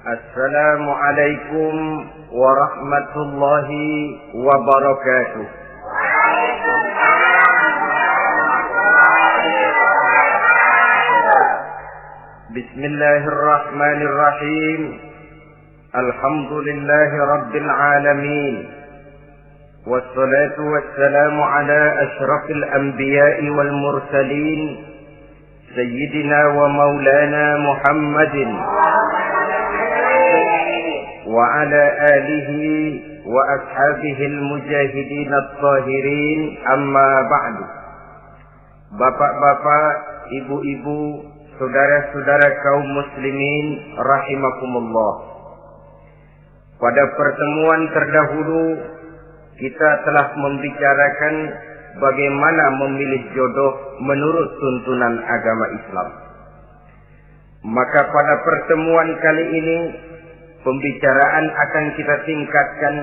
Assalamualaikum warahmatullahi wabarakatuh. Bismillahirrahmanirrahim. Alhamdulillahi rabbil alamin. Wassalatu wassalamu ala ashrafil anbiya'i wal mursalin, Sayyidina wa maulana Muhammadin wa ala alihi wa ashabihil mujahidin at-tahirin, amma ba'du. Bapak-bapak, ibu-ibu, saudara-saudara kaum muslimin rahimakumullah. Pada pertemuan terdahulu kita telah membicarakan bagaimana memilih jodoh menurut tuntunan agama Islam. Maka pada pertemuan kali ini pembicaraan akan kita tingkatkan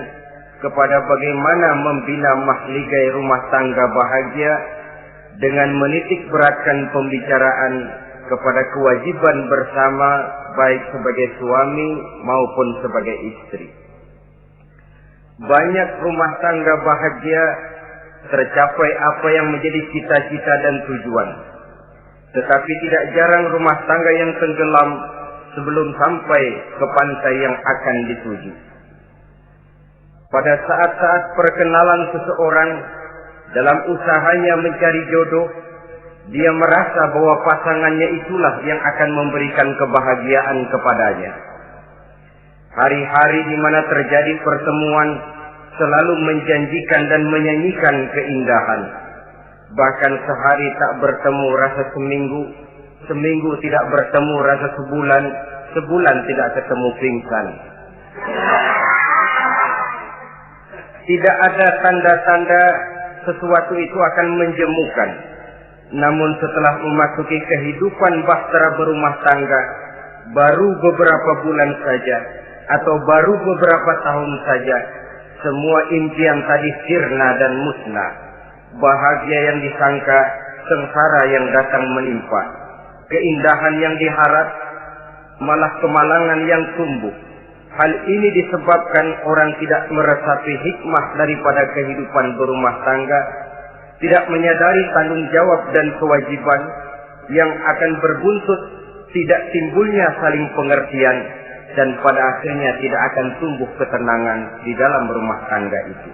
kepada bagaimana membina mahligai rumah tangga bahagia dengan menitik beratkan pembicaraan kepada kewajiban bersama baik sebagai suami maupun sebagai istri. Banyak rumah tangga bahagia tercapai apa yang menjadi cita-cita dan tujuan. Tetapi tidak jarang rumah tangga yang tenggelam sebelum sampai ke pantai yang akan dituju. Pada saat-saat perkenalan seseorang dalam usahanya mencari jodoh, dia merasa bahwa pasangannya itulah yang akan memberikan kebahagiaan kepadanya. Hari-hari di mana terjadi pertemuan selalu menjanjikan dan menyanyikan keindahan. Bahkan sehari tak bertemu rasa seminggu, seminggu tidak bertemu rasa sebulan, sebulan tidak ketemu pingsan. Tidak ada tanda-tanda sesuatu itu akan menjemukan. Namun setelah memasuki kehidupan bahtera berumah tangga, baru beberapa bulan saja atau baru beberapa tahun saja, semua impian tadi sirna dan musnah. Bahagia yang disangka, sengsara yang datang menimpa. Keindahan yang diharap, malah kemalangan yang tumbuh. Hal ini disebabkan orang tidak meresapi hikmah daripada kehidupan berumah tangga, tidak menyadari tanggung jawab dan kewajiban yang akan berbuntut tidak timbulnya saling pengertian, dan pada akhirnya tidak akan tumbuh ketenangan di dalam rumah tangga itu.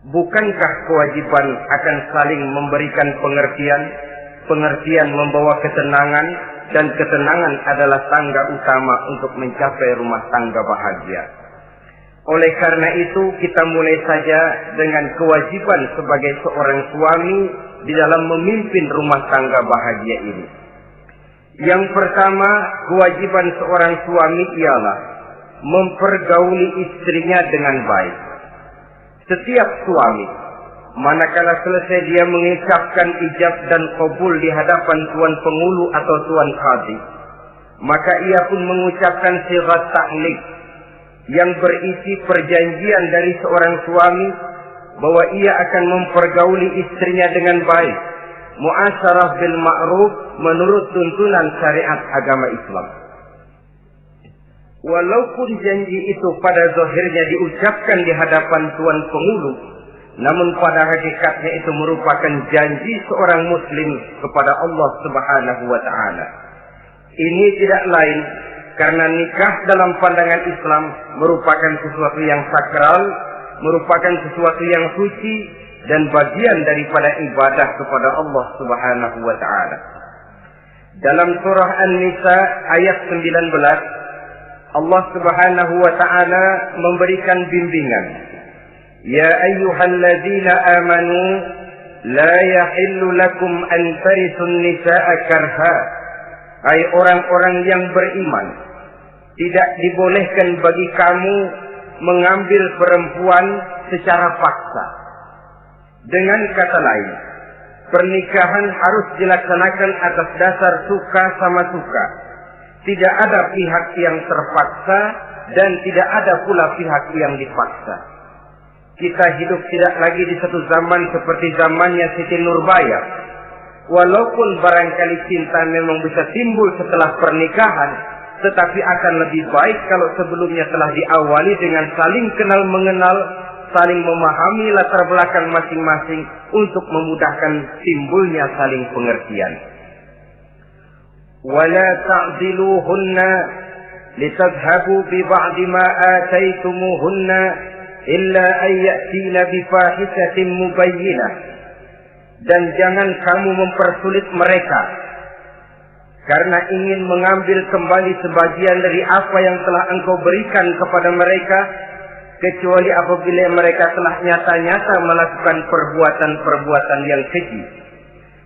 Bukankah kewajiban akan saling memberikan pengertian, pengertian membawa ketenangan, dan ketenangan adalah tangga utama untuk mencapai rumah tangga bahagia. Oleh karena itu kita mulai saja dengan kewajiban sebagai seorang suami di dalam memimpin rumah tangga bahagia ini. Yang pertama, kewajiban seorang suami ialah mempergauli istrinya dengan baik. Setiap suami, manakala selesai dia mengucapkan ijab dan qabul di hadapan tuan pengulu atau tuan qadhi, maka ia pun mengucapkan sighat ta'liq yang berisi perjanjian dari seorang suami bahwa ia akan mempergauli istrinya dengan baik, muasyarah bil ma'ruf menurut tuntunan syariat agama Islam. Walaupun janji itu pada zahirnya diucapkan di hadapan tuan pengulu, namun pada hakikatnya itu merupakan janji seorang muslim kepada Allah Subhanahu wa taala. Ini tidak lain karena nikah dalam pandangan Islam merupakan sesuatu yang sakral, merupakan sesuatu yang suci dan bagian daripada ibadah kepada Allah Subhanahu wa taala. Dalam surah An-Nisa ayat 19, Allah Subhanahu wa taala memberikan bimbingan. Ya ayyuhalladzina amanu la yahillu lakum an tarithun nisaa karha. Hai orang-orang yang beriman, tidak dibolehkan bagi kamu mengambil perempuan secara paksa. Dengan kata lain, pernikahan harus dilaksanakan atas dasar suka sama suka. Tidak ada pihak yang terpaksa dan tidak ada pula pihak yang dipaksa. Kita hidup tidak lagi di satu zaman seperti zamannya Siti Nurbaya. Walaupun barangkali cinta memang bisa timbul setelah pernikahan, tetapi akan lebih baik kalau sebelumnya telah diawali dengan saling kenal mengenal, saling memahami latar belakang masing-masing untuk memudahkan timbulnya saling pengertian. Wala ta'diluhunna litadhhabu bi ba'di ma ataitumuhunna illa an ya'tina bi fahishatin mubayyinah. Dan jangan kamu mempersulit mereka karena ingin mengambil kembali sebagian dari apa yang telah engkau berikan kepada mereka, kecuali apabila mereka telah nyata-nyata melakukan perbuatan-perbuatan yang keji.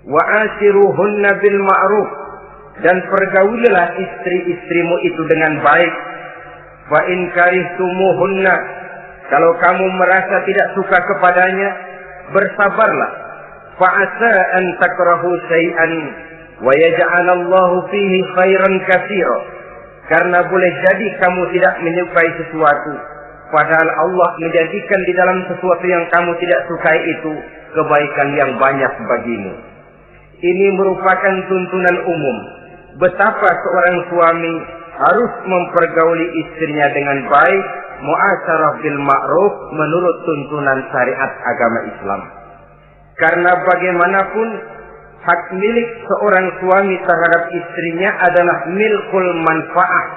Wa ashiruhunna bil ma'ruf, dan pergaulilah istri-istrimu itu dengan baik. Fa in karihtumuhunna, kalau kamu merasa tidak suka kepadanya, bersabarlah. Fa asa an takrahu syai'an wa yaj'alallahu fihi khairan katsira, karena boleh jadi kamu tidak menyukai sesuatu, padahal Allah menjadikan di dalam sesuatu yang kamu tidak sukai itu kebaikan yang banyak bagimu. Ini merupakan tuntunan umum betapa seorang suami harus mempergauli istrinya dengan baik, mu'asyarah bil ma'ruf, menurut tuntunan syariat agama Islam. Karena bagaimanapun hak milik seorang suami terhadap istrinya adalah milkul manfaat,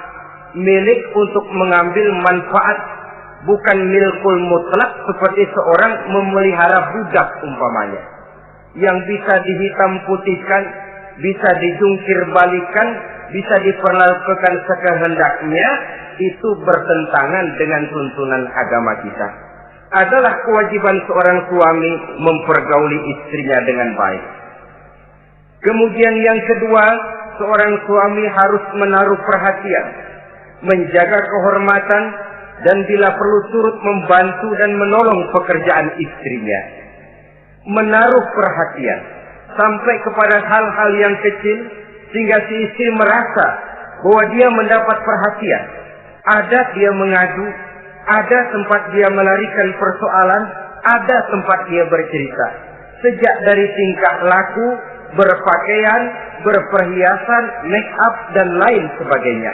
milik untuk mengambil manfaat, bukan milkul mutlak seperti seorang memelihara budak umpamanya, yang bisa dihitam putihkan, bisa dijungkir balikan, bisa diperlakukan sekehendaknya. Itu bertentangan dengan tuntunan agama kita. Adalah kewajiban seorang suami mempergauli istrinya dengan baik. Kemudian yang kedua, seorang suami harus menaruh perhatian, menjaga kehormatan, dan bila perlu turut membantu dan menolong pekerjaan istrinya. Menaruh perhatian sampai kepada hal-hal yang kecil, sehingga si istri merasa bahwa dia mendapat perhatian. Ada dia mengadu, ada tempat dia melarikan persoalan, ada tempat dia bercerita. Sejak dari tingkah laku, berpakaian, berperhiasan, make up, dan lain sebagainya.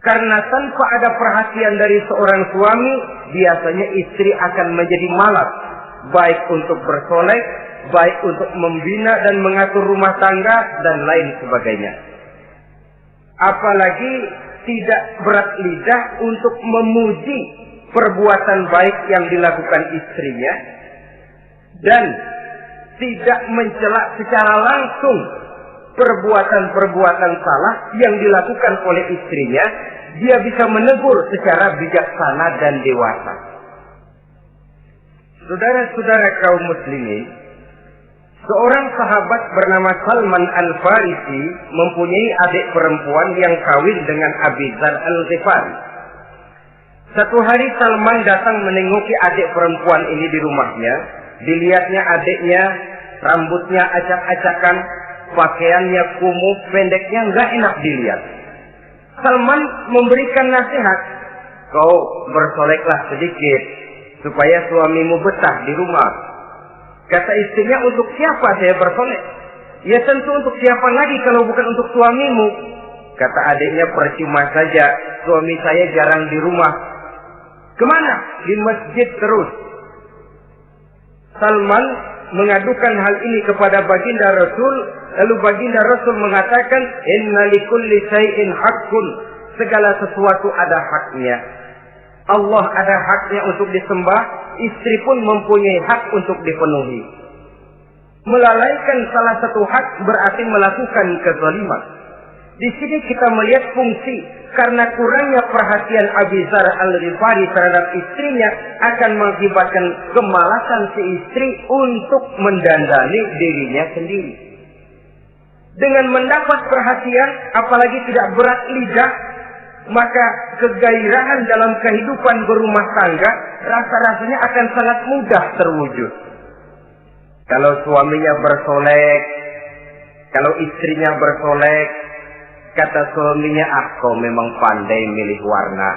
Karena tanpa ada perhatian dari seorang suami, biasanya istri akan menjadi malas, baik untuk bersolek, baik untuk membina dan mengatur rumah tangga, dan lain sebagainya. Apalagi tidak berat lidah untuk memuji perbuatan baik yang dilakukan istrinya, dan tidak mencela secara langsung perbuatan-perbuatan salah yang dilakukan oleh istrinya. Dia bisa menegur secara bijaksana dan dewasa. Saudara-saudara kaum muslimin, seorang sahabat bernama Salman Al-Farisi mempunyai adik perempuan yang kawin dengan Abi Dzar Al-Ghifari. Satu hari Salman datang menengoki adik perempuan ini di rumahnya. Dilihatnya adiknya, rambutnya acak-acakan, pakaiannya kumuh, pendeknya nggak enak dilihat. Salman memberikan nasihat, kau bersoleklah sedikit supaya suamimu betah di rumah. Kata istrinya, untuk siapa saya bersolek? Ya tentu untuk siapa lagi kalau bukan untuk suamimu. Kata adiknya, percuma saja, suami saya jarang di rumah. Kemana? Di masjid terus. Salman mengadukan hal ini kepada baginda Rasul, lalu baginda Rasul mengatakan, inna likulli syai'in haqqun, segala sesuatu ada haknya. Allah ada haknya untuk disembah, istri pun mempunyai hak untuk dipenuhi. Melalaikan salah satu hak berarti melakukan kezaliman. Di sini kita melihat fungsi, karena kurangnya perhatian Abi Dzar Al-Ghifari terhadap istrinya akan mengakibatkan kemalasan si istri untuk mendandani dirinya sendiri. Dengan mendapat perhatian, apalagi tidak berat lidah, maka kegairahan dalam kehidupan berumah tangga rasa-rasanya akan sangat mudah terwujud. Kalau suaminya bersolek, kalau istrinya bersolek, kata suaminya, kau memang pandai milih warna.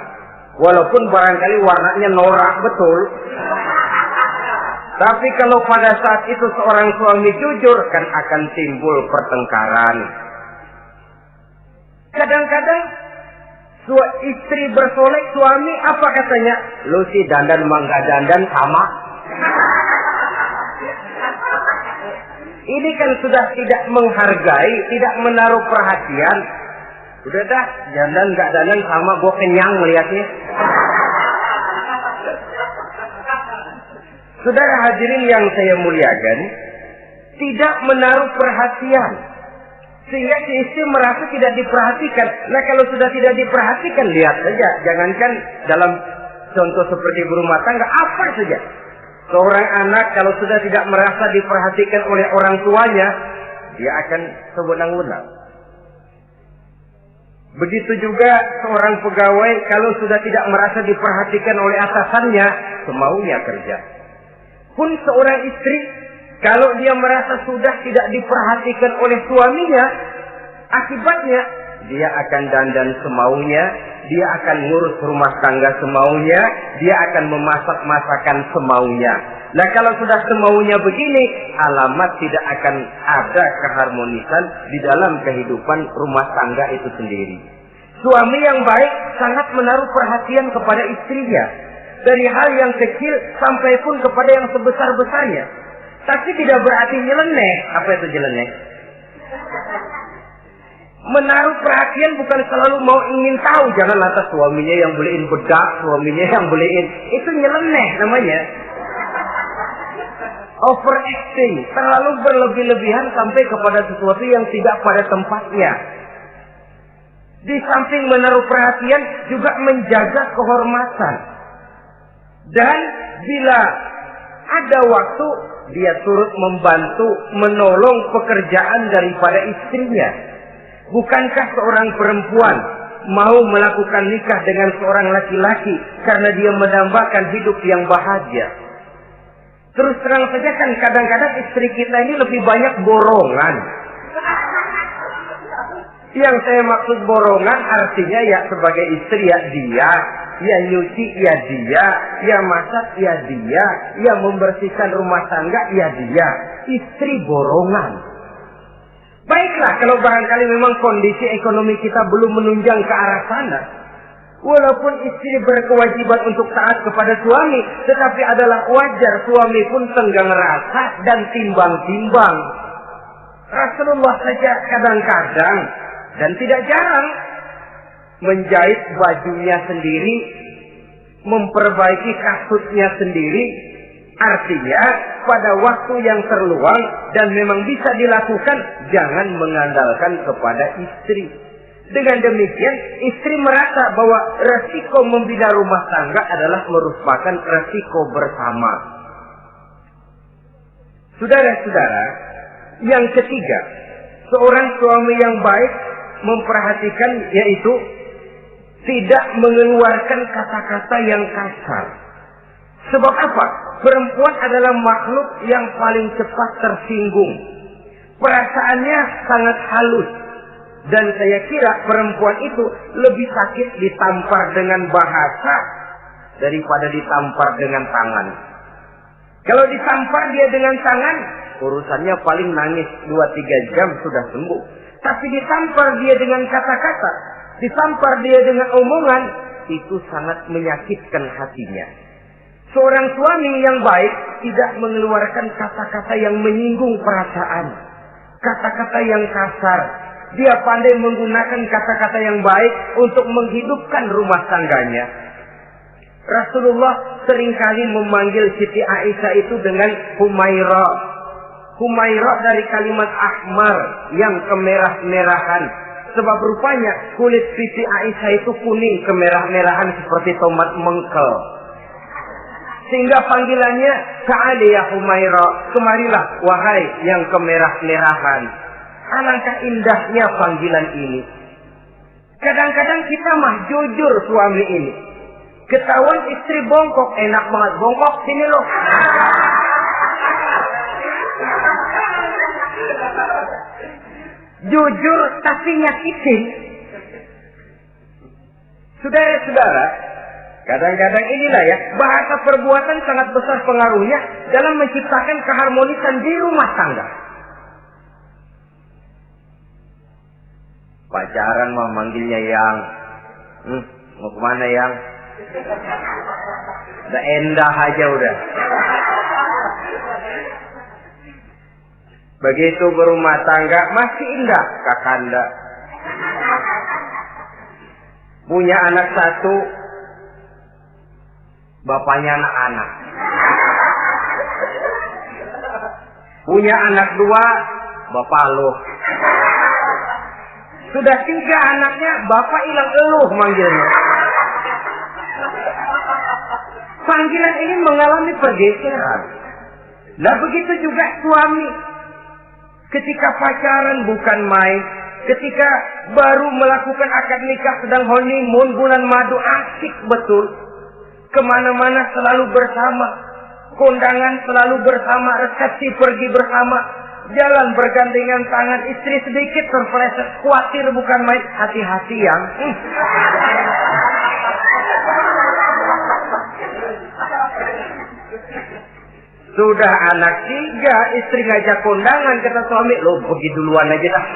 Walaupun barangkali warnanya norak betul. Tapi kalau pada saat itu seorang suami jujur, kan akan timbul pertengkaran. Kadang-kadang Istri bersolek, suami apa katanya? Lu sih dandan mangga dandan sama. Ini kan sudah tidak menghargai, tidak menaruh perhatian. Udah dah, dandan nggak dandan sama, gue kenyang melihatnya. Saudara hadirin yang saya muliakan, tidak menaruh perhatian. Sehingga si istri merasa tidak diperhatikan. Nah kalau sudah tidak diperhatikan, lihat saja. Jangankan dalam contoh seperti berumah tangga, apa saja. Seorang anak kalau sudah tidak merasa diperhatikan oleh orang tuanya, dia akan sewenang-wenang. Begitu juga seorang pegawai kalau sudah tidak merasa diperhatikan oleh atasannya, semaunya kerja. Pun seorang istri, kalau dia merasa sudah tidak diperhatikan oleh suaminya, akibatnya dia akan dandan semaunya, dia akan ngurus rumah tangga semaunya, dia akan memasak masakan semaunya. Nah kalau sudah semaunya begini, alamat tidak akan ada keharmonisan di dalam kehidupan rumah tangga itu sendiri. Suami yang baik sangat menaruh perhatian kepada istrinya, dari hal yang kecil sampai pun kepada yang sebesar-besarnya. Tapi tidak berarti nyeleneh. Apa itu nyeleneh? Menaruh perhatian bukan selalu mau ingin tahu. Jangan lantas suaminya yang beliin bedak, suaminya yang beliin. Itu nyeleneh namanya. Overacting. Terlalu berlebih-lebihan sampai kepada sesuatu yang tidak pada tempatnya. Di samping menaruh perhatian juga menjaga kehormatan. Dan bila ada waktu, dia turut membantu, menolong pekerjaan daripada istrinya. Bukankah seorang perempuan mau melakukan nikah dengan seorang laki-laki karena dia mendambakan hidup yang bahagia? Terus terang saja kan kadang-kadang istri kita ini lebih banyak borongan. Yang saya maksud borongan artinya ya sebagai istri ya dia, ya nyuci ya dia, ya masak ya dia, ya membersihkan rumah tangga ya dia. Istri borongan. Baiklah kalau barangkali memang kondisi ekonomi kita belum menunjang ke arah sana. Walaupun istri berkewajiban untuk taat kepada suami, tetapi adalah wajar suami pun tenggang rasa dan timbang-timbang. Rasulullah saja kadang-kadang dan tidak jarang menjahit bajunya sendiri, memperbaiki kasutnya sendiri. Artinya pada waktu yang terluang dan memang bisa dilakukan, jangan mengandalkan kepada istri. Dengan demikian istri merasa bahwa resiko membina rumah tangga adalah merupakan resiko bersama. Saudara-saudara, yang ketiga, seorang suami yang baik memperhatikan yaitu tidak mengeluarkan kata-kata yang kasar. Sebab apa? Perempuan adalah makhluk yang paling cepat tersinggung. Perasaannya sangat halus. Dan saya kira perempuan itu lebih sakit ditampar dengan bahasa daripada ditampar dengan tangan. Kalau ditampar dia dengan tangan, urusannya paling nangis 2-3 jam sudah sembuh. Tapi ditampar dia dengan kata-kata, ditampar dia dengan omongan, itu sangat menyakitkan hatinya. Seorang suami yang baik tidak mengeluarkan kata-kata yang menyinggung perasaan, kata-kata yang kasar. Dia pandai menggunakan kata-kata yang baik untuk menghidupkan rumah tangganya. Rasulullah seringkali memanggil Siti Aisyah itu dengan Humaira. Humaira dari kalimat ahmar yang kemerah-merahan. Sebab rupanya kulit Siti Aisyah itu kuning kemerah-merahan seperti tomat mengkel. Sehingga panggilannya Ta'ali ya Humaira, kemarilah wahai yang kemerah-merahan. Alangkah indahnya panggilan ini. Kadang-kadang kita mah jujur suami ini. Ketahuan istri bongkok, enak banget bongkok, sini loh. Jujur tapi nyakitin. Saudara-saudara, kadang-kadang inilah ya, bahasa perbuatan sangat besar pengaruhnya dalam menciptakan keharmonisan di rumah tangga. Pacaran mah manggilnya yang, Mau kemana yang? Udah endah aja udah. Begitu berumah tangga masih indah kakanda. Punya anak satu, bapaknya anak-anak. Punya anak dua, bapak lu. Sudah 3 anaknya, bapak hilang eluh manggilnya. Panggilan ini mengalami pergeseran. Nah begitu juga suami. Ketika pacaran bukan main. Ketika baru melakukan akad nikah sedang honeymoon bulan madu, asik betul. Kemana-mana selalu bersama. Kondangan selalu bersama. Resepsi pergi bersama. Jalan bergandengan tangan. Istri sedikit terpeleset. Khawatir bukan main. Hati-hati yang. Sudah anak 3, istri ngajak kondangan, kata suami, lo pergi duluan aja dah.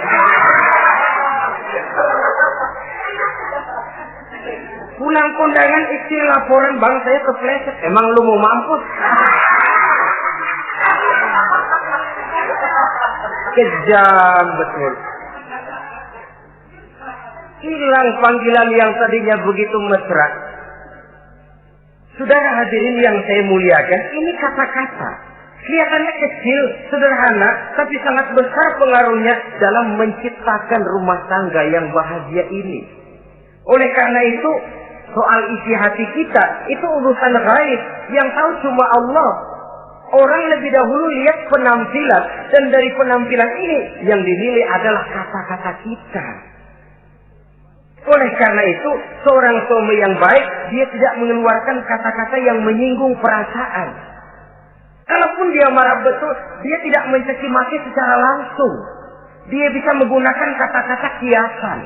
Pulang kondangan, istri laporan, bang saya kepleset. Emang lu mau mampus? Kejam betul. Hilang panggilan yang tadinya begitu mesra. Saudara hadirin yang saya muliakan, ini kata-kata. Kelihatannya kecil, sederhana, tapi sangat besar pengaruhnya dalam menciptakan rumah tangga yang bahagia ini. Oleh karena itu, soal isi hati kita, itu urusan gaib yang tahu cuma Allah. Orang lebih dahulu lihat penampilan, dan dari penampilan ini yang dinilai adalah kata-kata kita. Oleh karena itu, seorang suami yang baik, dia tidak mengeluarkan kata-kata yang menyinggung perasaan. Kalaupun dia marah betul, dia tidak mencaci maki secara langsung. Dia bisa menggunakan kata-kata kiasan.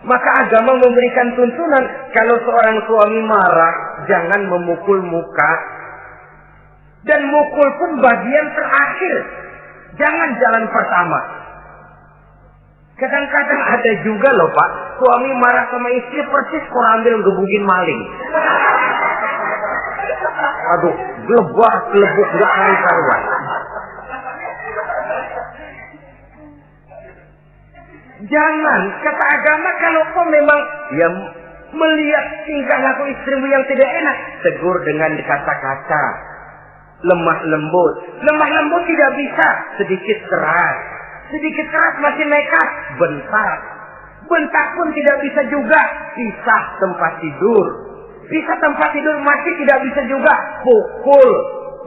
Maka agama memberikan tuntunan, kalau seorang suami marah, jangan memukul muka. Dan mukul pun bagian terakhir. Jangan jalan pertama. Kadang-kadang ada juga loh Pak, suami marah sama istri persis korambil gebukin maling. Aduh, gelebuk gak karuan. Jangan, kata agama, kalau kau memang ya melihat tingkah laku istrimu yang tidak enak, tegur dengan kata-kata lemah lembut. Lemah lembut tidak bisa, sedikit keras. Sedikit keras masih nekat, bentak. Bentak pun tidak bisa juga, pisah tempat tidur. Pisah tempat tidur masih tidak bisa juga, pukul.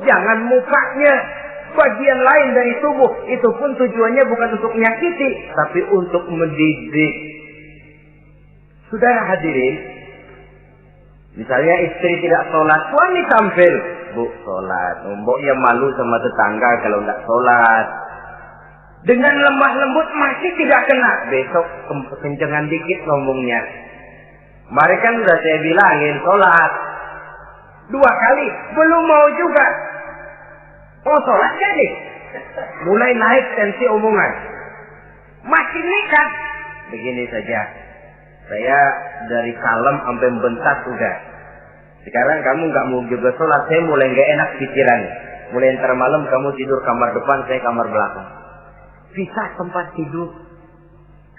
Jangan mukanya, bagian lain dari tubuh. Itu pun tujuannya bukan untuk menyakiti, tapi untuk mendidik. Saudara hadirin, misalnya istri tidak sholat, suami tampil, bu sholat. Mboknya malu sama tetangga kalau tidak sholat. Dengan lemah lembut masih tidak kena. Besok kencengan dikit ngomongnya. Mari kan sudah saya bilangin sholat 2 kali, belum mau juga. Oh sholat jadi. Mulai naik tensi omongan. Masih nekat. Begini saja. Saya dari kalem sampai bentak udah. Sekarang kamu nggak mau juga sholat, saya mulai nggak enak pikiran. Mulai ntar malam kamu tidur kamar depan, saya kamar belakang. Pisah tempat tidur.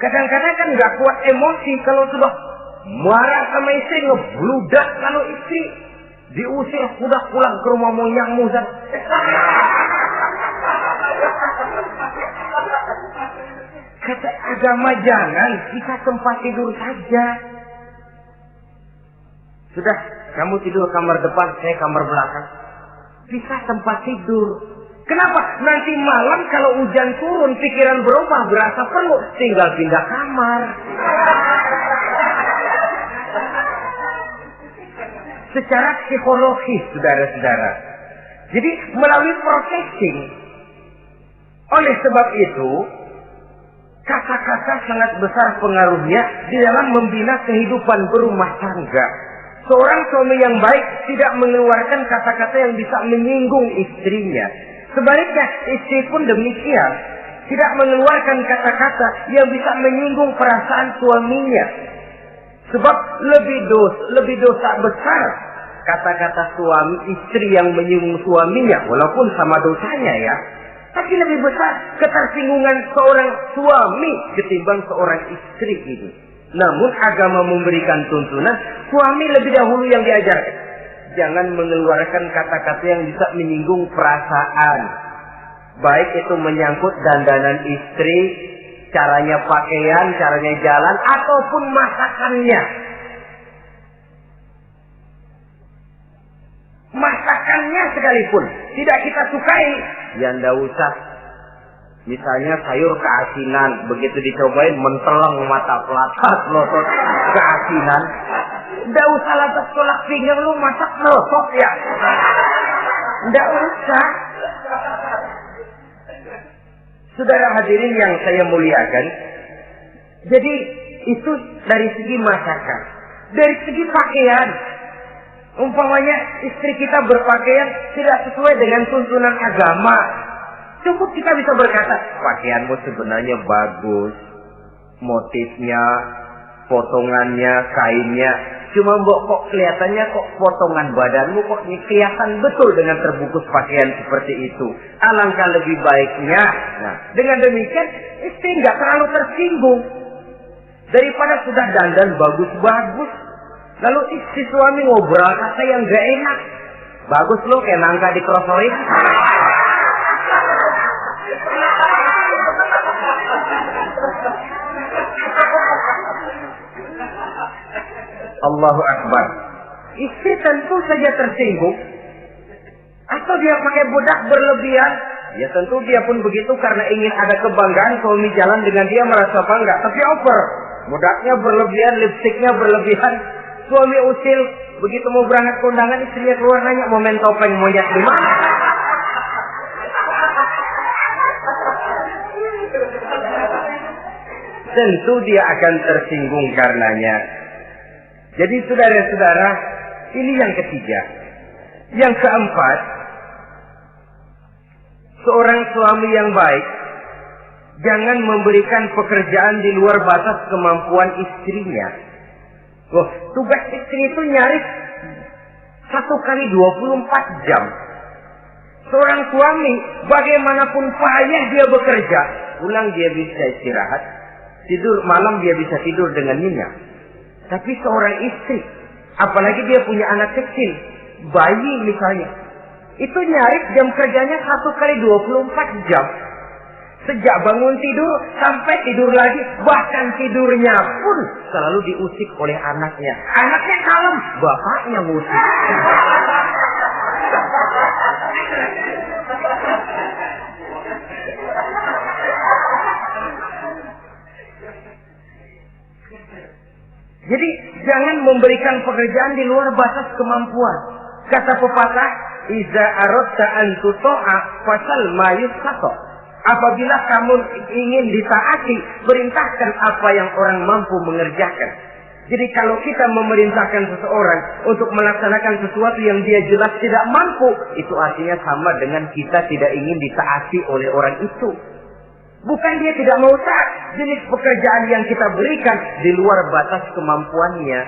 Kadang-kadang kan nggak kuat emosi kalau sudah marah sama istri, ngebludak kalau istri diusir sudah pulang ke rumah moyangmu. Kata agama jangan, kita tempat tidur saja. Sudah, kamu tidur kamar depan, saya kamar belakang. Pisah tempat tidur. Kenapa? Nanti malam kalau hujan turun, pikiran berubah, berasa perlu, tinggal pindah kamar. Secara psikologis, saudara-saudara. Jadi melalui processing. Oleh sebab itu, kata-kata sangat besar pengaruhnya di dalam membina kehidupan berumah tangga. Seorang suami yang baik tidak mengeluarkan kata-kata yang bisa menyinggung istrinya. Sebaliknya, istri pun demikian. Tidak mengeluarkan kata-kata yang bisa menyinggung perasaan suaminya. Sebab lebih dosa besar kata-kata suami istri yang menyinggung suaminya, walaupun sama dosanya ya, tapi lebih besar ketersinggungan seorang suami ketimbang seorang istri ini. Namun agama memberikan tuntunan suami lebih dahulu yang diajarkan. Jangan mengeluarkan kata-kata yang bisa menyinggung perasaan. Baik itu menyangkut dandanan istri, caranya pakaian, caranya jalan, ataupun masakannya. Masakannya sekalipun tidak kita sukai, ya ndak usah. Misalnya sayur keasinan, begitu dicobain menteleng mata pelatat, melotot keasinan. Ndak usah lantas tolak pinggang, lu masak melotot ya. Ndak usah. Saudara hadirin yang saya muliakan, jadi itu dari segi masakan. Dari segi pakaian, umpamanya istri kita berpakaian tidak sesuai dengan tuntunan agama, cukup kita bisa berkata, pakaianmu sebenarnya bagus, motifnya, potongannya, kainnya, cuma mbok kok kelihatannya kok potongan badanmu kok kelihatan betul dengan terbungkus pakaian seperti itu. Alangkah lebih baiknya, nah dengan demikian istri nggak terlalu tersinggung daripada sudah dandan bagus-bagus. Lalu istri suami ngobrol kata yang gak enak. Bagus lo kayak nangka dikrosorin. Allahu Akbar. Istri tentu saja tersinggung. Atau dia pakai bedak berlebihan. Ya tentu dia pun begitu karena ingin ada kebanggaan suami jalan dengan dia merasa bangga. Tapi over. Bedaknya berlebihan, lipstiknya berlebihan. Suami usil, begitu mau berangkat kondangan istrinya keluar nanya mau main topeng monyet di mana? Tentu dia akan tersinggung karenanya. Jadi saudara-saudara, ini yang ketiga. Yang keempat, seorang suami yang baik jangan memberikan pekerjaan di luar batas kemampuan istrinya. Loh, tugas istri itu nyaris 1 kali 24 jam. Seorang suami, bagaimanapun payah dia bekerja, pulang dia bisa istirahat, tidur malam dia bisa tidur dengan nyenyak. Tapi seorang istri, apalagi dia punya anak kecil, bayi misalnya, itu nyaris jam kerjanya 1 kali 24 jam. Sejak bangun tidur sampai tidur lagi, bahkan tidurnya pun selalu diusik oleh anaknya. Anaknya kalem, bapaknya ngusik. Jadi jangan memberikan pekerjaan di luar batas kemampuan. Kata pepatah, "Iza aradta an tuta'a fasal ma yustata." Apabila kamu ingin ditaati, perintahkan apa yang orang mampu mengerjakan. Jadi kalau kita memerintahkan seseorang untuk melaksanakan sesuatu yang dia jelas tidak mampu, itu artinya sama dengan kita tidak ingin ditaati oleh orang itu. Bukan dia tidak mau taat, jenis pekerjaan yang kita berikan di luar batas kemampuannya.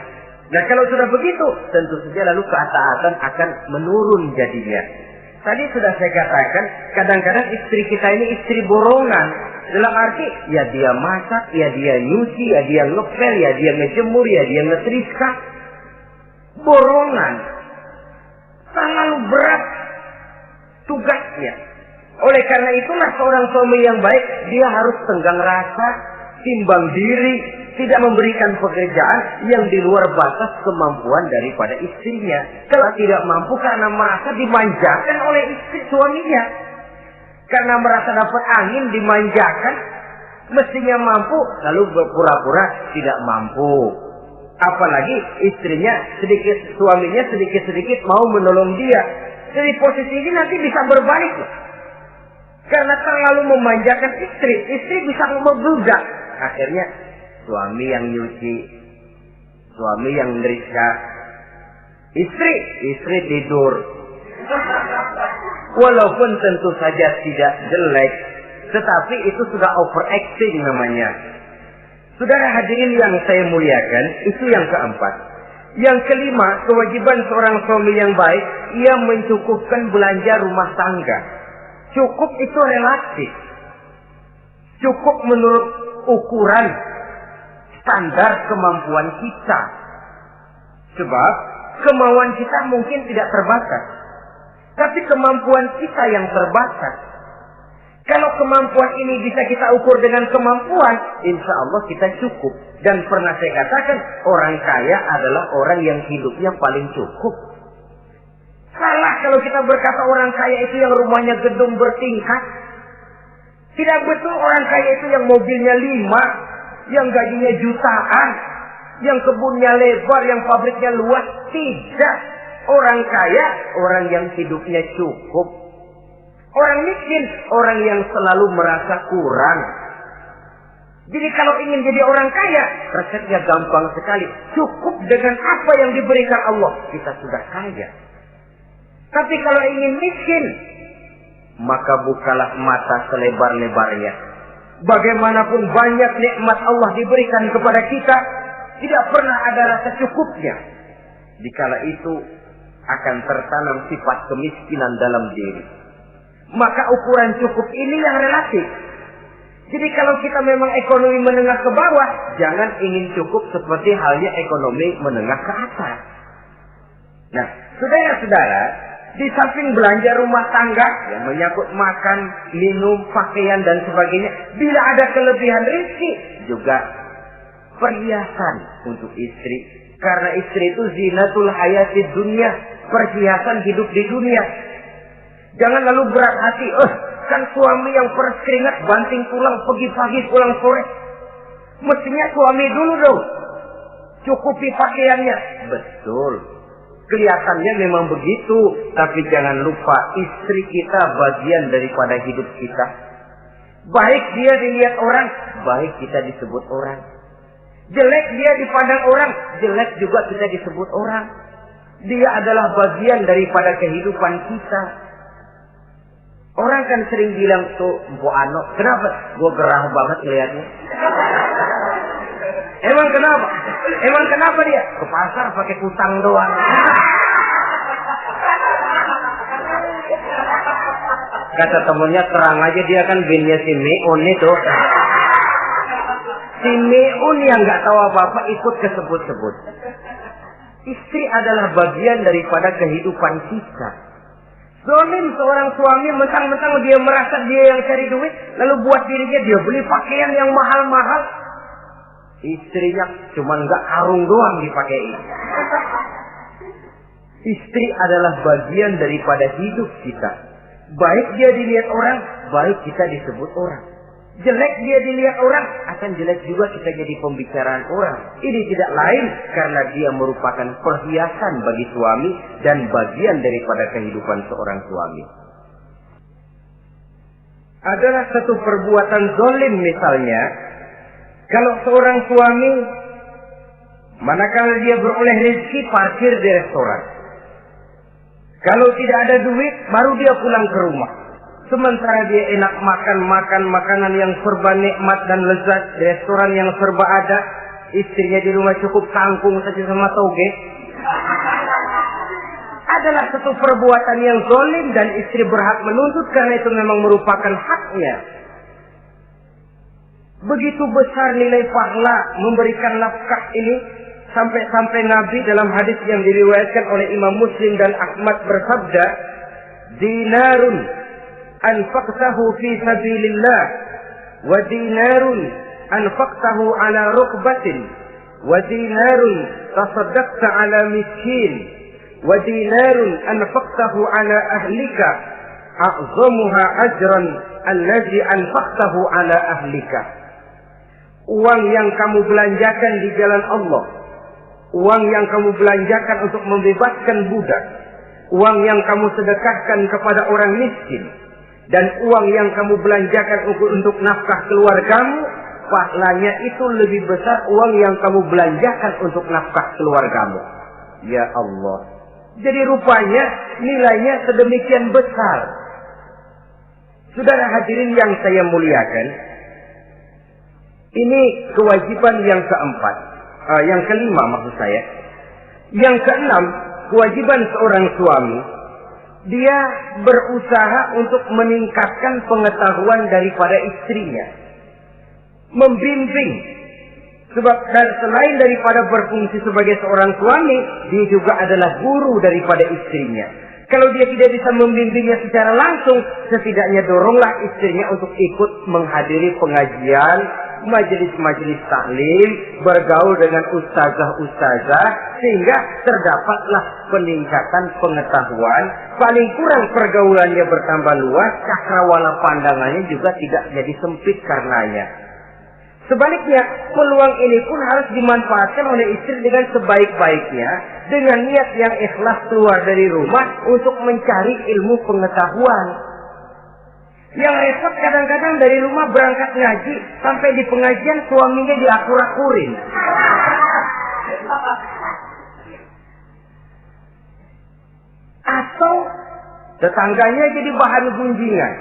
Nah kalau sudah begitu, tentu saja lalu ketaatan akan menurun jadinya. Tadi sudah saya katakan, kadang-kadang istri kita ini istri borongan. Dalam arti, ya dia masak, ya dia nyuci, ya dia ngepel, ya dia ngejemur, ya dia ngetriska. Borongan. Terlalu berat tugasnya. Oleh karena itulah seorang suami yang baik, dia harus tenggang rasa, timbang diri, tidak memberikan pekerjaan yang di luar batas kemampuan daripada istrinya. Kalau tidak mampu karena merasa dimanjakan oleh istri suaminya, karena merasa dapat angin dimanjakan, mestinya mampu, lalu berpura-pura tidak mampu. Apalagi istrinya suaminya sedikit-sedikit mau menolong dia. Jadi posisi ini nanti bisa berbalik. Karena terlalu memanjakan istri bisa membludak. Akhirnya suami yang nyuci, suami yang ngerisa, istri tidur. Walaupun tentu saja tidak jelek, tetapi itu sudah overacting namanya. Saudara hadirin yang saya muliakan, itu yang keempat. Yang kelima, kewajiban seorang suami yang baik, ia mencukupkan belanja rumah tangga. Cukup itu relatif. Cukup menurut ukuran standar kemampuan kita. Sebab kemauan kita mungkin tidak terbatas. Tapi kemampuan kita yang terbatas. Kalau kemampuan ini bisa kita ukur dengan kemampuan, insya Allah kita cukup. Dan pernah saya katakan, orang kaya adalah orang yang hidupnya paling cukup. Salah kalau kita berkata orang kaya itu yang rumahnya gedung bertingkat. Tidak betul orang kaya itu yang mobilnya 5, yang gajinya jutaan, yang kebunnya lebar, yang pabriknya luas. Tidak. Orang kaya, orang yang hidupnya cukup. Orang miskin, orang yang selalu merasa kurang. Jadi kalau ingin jadi orang kaya, resepnya gampang sekali. Cukup dengan apa yang diberikan Allah, kita sudah kaya. Tapi kalau ingin miskin, maka bukalah mata selebar-lebarnya. Bagaimanapun banyak nikmat Allah diberikan kepada kita, tidak pernah ada rasa cukupnya. Dikala itu akan tertanam sifat kemiskinan dalam diri. Maka ukuran cukup ini yang relatif. Jadi kalau kita memang ekonomi menengah ke bawah, jangan ingin cukup seperti halnya ekonomi menengah ke atas. Nah, saudara-saudara, di samping belanja rumah tangga yang menyangkut makan, minum, pakaian dan sebagainya, bila ada kelebihan rezeki juga perhiasan untuk istri. Karena istri itu zinatul hayatid dunia, perhiasan hidup di dunia. Jangan lalu berat hati, kan suami yang peras keringat banting tulang pergi pagi pulang sore. Mestinya suami dulu dong cukupi pakaiannya. Betul, kelihatannya memang begitu, tapi jangan lupa istri kita bagian daripada hidup kita. Baik dia dilihat orang, baik kita disebut orang. Jelek dia dipandang orang, jelek juga kita disebut orang. Dia adalah bagian daripada kehidupan kita. Orang kan sering bilang tuh, Mpok Ano, kenapa? Gue gerah banget lihatnya. Emang kenapa? Emang kenapa dia? Ke pasar pakai kutang doang. Kata temennya, terang aja dia kan binnya si Meun itu. Si Meun yang nggak tahu apa-apa ikut kesebut-sebut. Istri adalah bagian daripada kehidupan kita. Zolim seorang suami, mentang-mentang dia merasa dia yang cari duit, lalu buat dirinya dia beli pakaian yang mahal-mahal. Istrinya cuma nggak karung doang dipakai. Istri adalah bagian daripada hidup kita. Baik dia dilihat orang, baik kita disebut orang. Jelek dia dilihat orang, akan jelek juga kita jadi pembicaraan orang. Ini tidak lain karena dia merupakan perhiasan bagi suami dan bagian daripada kehidupan seorang suami. Adalah satu perbuatan zalim misalnya, kalau seorang suami manakala dia beroleh rezeki parkir di restoran. Kalau tidak ada duit, baru dia pulang ke rumah. Sementara dia enak makan makanan yang serba nikmat dan lezat, restoran yang serba ada, istrinya di rumah cukup kangkung saja sama toge. Adalah satu perbuatan yang zalim dan istri berhak menuntut karena itu memang merupakan haknya. Begitu besar nilai pahala memberikan nafkah ini, sampai-sampai Nabi dalam hadis yang diriwayatkan oleh Imam Muslim dan Ahmad bersabda, dinarun anfaqtahu fi sabilillah wa dinarun anfaqtahu ala rukbatin wa dinarun tasaddaqta ala miskin wa dinarun anfaqtahu ala ahlika a'zamuha ajran allazi anfaqtahu ala ahlika. Uang yang kamu belanjakan di jalan Allah, uang yang kamu belanjakan untuk membebaskan budak, uang yang kamu sedekahkan kepada orang miskin, dan uang yang kamu belanjakan untuk nafkah keluargamu, pahalanya itu lebih besar uang yang kamu belanjakan untuk nafkah keluargamu. Ya Allah. Jadi rupanya nilainya sedemikian besar. Saudara hadirin yang saya muliakan, Ini kewajiban yang keempat. Yang kelima maksud saya. Yang keenam, kewajiban seorang suami, dia berusaha untuk meningkatkan pengetahuan daripada istrinya. Membimbing. Sebab selain daripada berfungsi sebagai seorang suami, dia juga adalah guru daripada istrinya. Kalau dia tidak bisa membimbingnya secara langsung, setidaknya doronglah istrinya untuk ikut menghadiri pengajian, majelis-majelis taklim, bergaul dengan ustazah-ustazah, sehingga terdapatlah peningkatan pengetahuan. Paling kurang pergaulannya bertambah luas, cakrawala pandangannya juga tidak jadi sempit karenanya. Sebaliknya, peluang ini pun harus dimanfaatkan oleh istri dengan sebaik-baiknya, dengan niat yang ikhlas keluar dari rumah untuk mencari ilmu pengetahuan. Yang repot kadang-kadang dari rumah berangkat ngaji, sampai di pengajian suaminya diakur-akurin. Atau tetangganya jadi bahan gunjingan.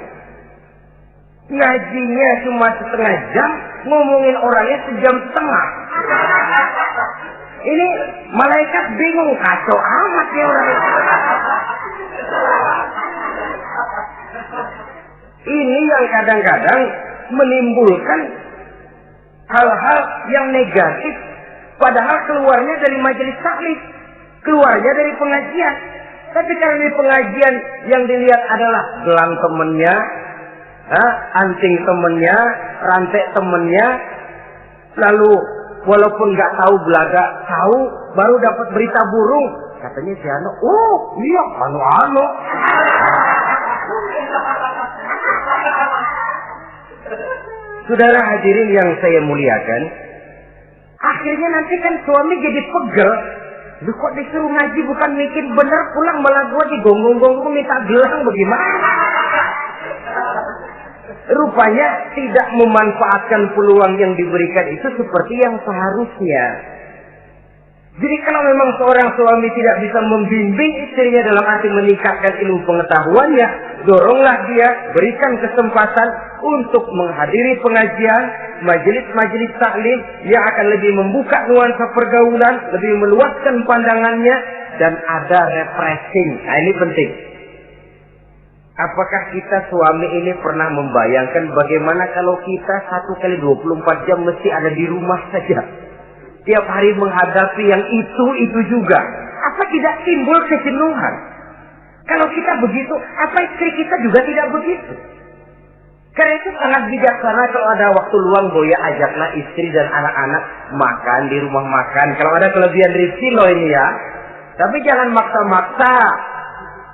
Ngajinya cuma setengah jam, ngomongin orangnya sejam setengah. Ini malaikat bingung, kacau amat ya orang. Ini yang kadang-kadang menimbulkan hal-hal yang negatif, padahal keluarnya dari majelis taklim, keluarnya dari pengajian. Tapi karena di pengajian yang dilihat adalah gelang temennya, anting temennya, rantai temennya, lalu walaupun nggak tahu belaga, tahu baru dapat berita burung, katanya si Ano, oh iya Ano. Saudara hadirin yang saya muliakan, akhirnya nanti kan suami jadi pegel. Lu kok disuruh ngaji bukan mikir bener, pulang malah gua digonggong-gonggong minta gelang, bagaimana? Rupanya tidak memanfaatkan peluang yang diberikan itu seperti yang seharusnya. Jadi kalau memang seorang suami tidak bisa membimbing istrinya dalam arti meningkatkan ilmu pengetahuannya, doronglah dia, berikan kesempatan untuk menghadiri pengajian, majelis-majelis taklim yang akan lebih membuka nuansa pergaulan, lebih meluaskan pandangannya, dan ada refreshing. Nah ini penting. Apakah kita suami ini pernah membayangkan bagaimana kalau kita 1 kali 24 jam mesti ada di rumah saja? Tiap hari menghadapi yang itu juga. Apa tidak timbul kejenuhan? Kalau kita begitu, apa istri kita juga tidak begitu? Karena itu sangat bijaksana kalau ada waktu luang, boya ajaklah istri dan anak-anak makan di rumah makan. Kalau ada kelebihan rezeki loh ini ya. Tapi jangan maksa-maksa.